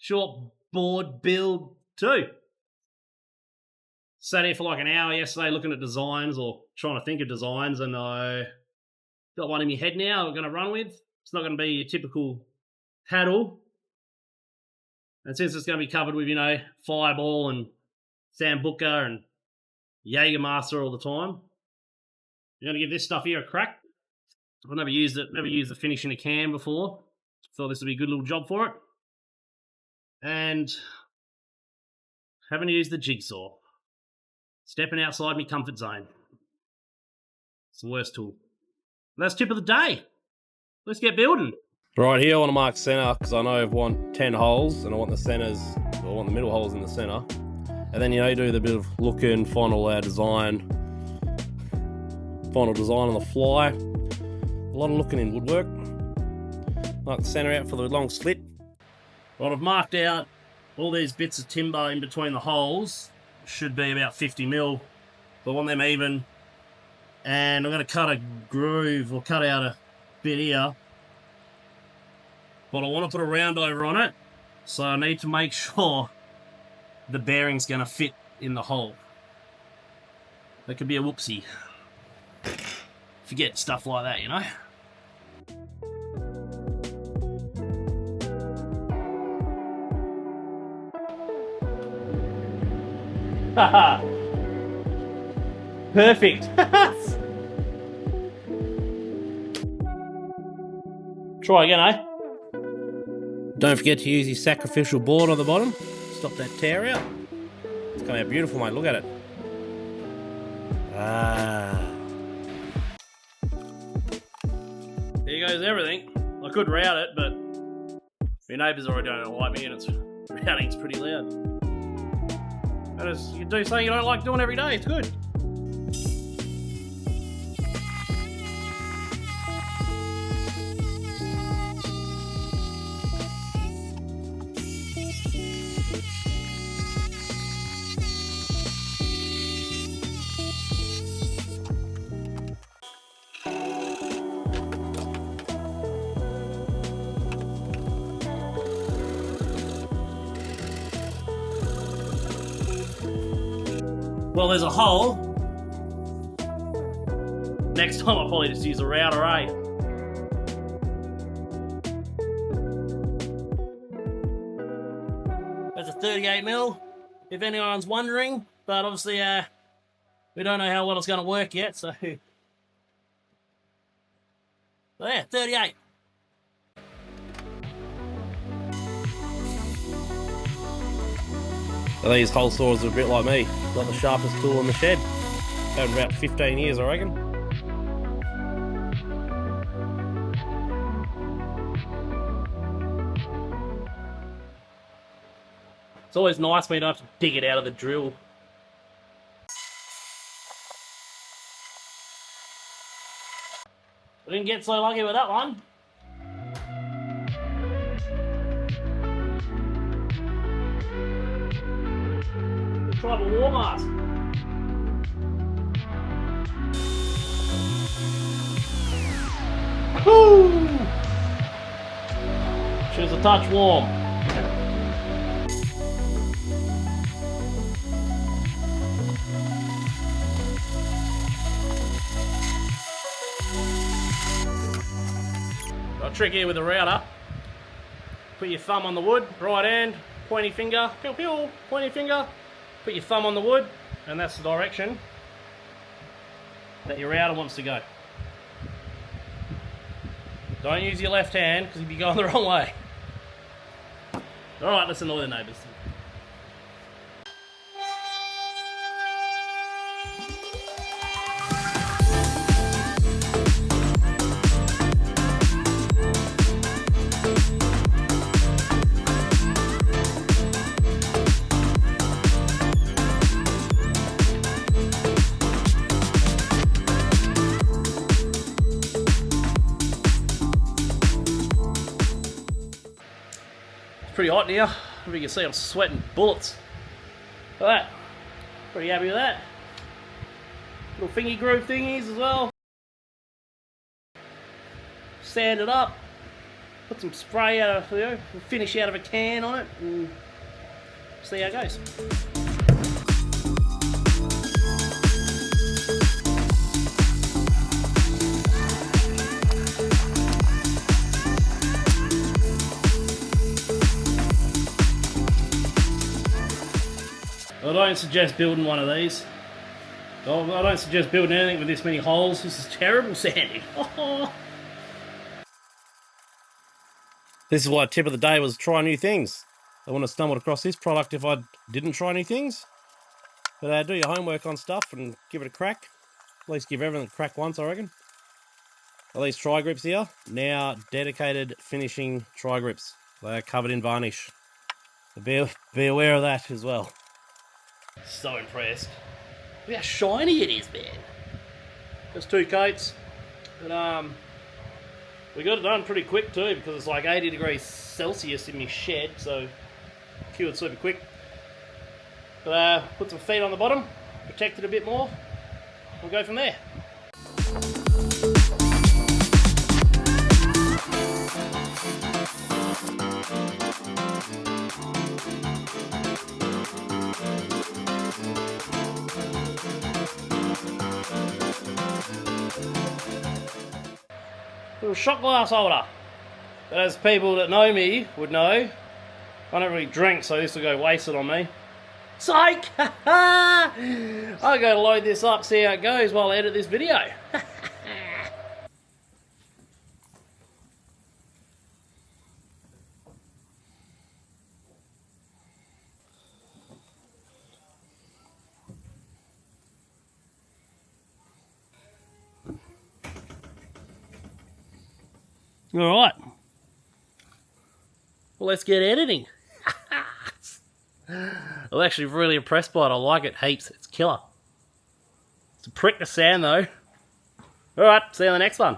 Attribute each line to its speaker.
Speaker 1: short board build too. Sat here for like an hour yesterday looking at designs or trying to think of designs, and I got one in my head now I'm going to run with. It's not going to be your typical paddle. And since it's going to be covered with, Fireball and Sambuca and Jägermeister all the time, I'm going to give this stuff here a crack. I've never used it, never used the finish in a can before. Thought this would be a good little job for it. And haven't used the jigsaw. Stepping outside my comfort zone. It's the worst tool. That's tip of the day. Let's get building.
Speaker 2: Right here I want to mark centre because I know I want 10 holes and I want the centres, I want the middle holes in the centre. And then you do the bit of looking, final design on the fly. A lot of looking in woodwork. Mark the centre out for the long slit.
Speaker 1: Right, I've marked out all these bits of timber in between the holes. Should be about 50 mil. But I want them even. And I'm going to cut a groove or cut out a bit here. But I want to put a round over on it. So I need to make sure the bearing's going to fit in the hole. That could be a whoopsie. Forget stuff like that, Haha. Perfect. Try again, eh?
Speaker 2: Don't forget to use your sacrificial board on the bottom. Stop that tear out. It's coming out beautiful, mate. Look at it.
Speaker 1: There goes everything. I could route it, but my neighbours already don't like me, and routing's pretty loud. And you can do something you don't like doing every day. It's good. Well, there's a hole. Next time I'll probably just use a router, eh? That's a 38 mil, if anyone's wondering. But obviously, we don't know how well it's going to work yet, so yeah, 38.
Speaker 2: These hole saws are a bit like me. Not the sharpest tool in the shed. Had about 15 years, I reckon.
Speaker 1: It's always nice when you don't have to dig it out of the drill. I didn't get so lucky with that one. Try the war mask. Woo! She was a touch warm. Got a trick here with the router. Put your thumb on the wood, right hand, pointy finger, pew pew, pointy finger. Put your thumb on the wood, and that's the direction that your router wants to go. Don't use your left hand, because you'll be going the wrong way. Alright, let's annoy the neighbours. Pretty hot in here. As you can see, I'm sweating bullets. Look at that. Pretty happy with that. Little thingy groove thingies as well. Sand it up. put some spray out of, finish out of a can on it, and see how it goes. I don't suggest building one of these. I don't suggest building anything with this many holes. This is terrible sanding.
Speaker 2: This is why tip of the day was try new things. I wouldn't have stumbled across this product if I didn't try new things. But do your homework on stuff and give it a crack. At least give everything a crack once, I reckon. These tri-grips here, now dedicated finishing tri-grips. They are covered in varnish. So be aware of that as well.
Speaker 1: So impressed. Look how shiny it is, man. Just 2 coats. But we got it done pretty quick too, because it's like 80 degrees Celsius in my shed, so cured super quick. But put some feet on the bottom, protect it a bit more. We'll go from there. Little shot glass holder. But as people that know me would know, I don't really drink, so this will go wasted on me. Psych! I gotta load this up, see how it goes while I edit this video. Alright. Well, let's get editing. I'm actually really impressed by it. I like it heaps. It's killer. It's a prick to sand though. Alright, see you on the next one.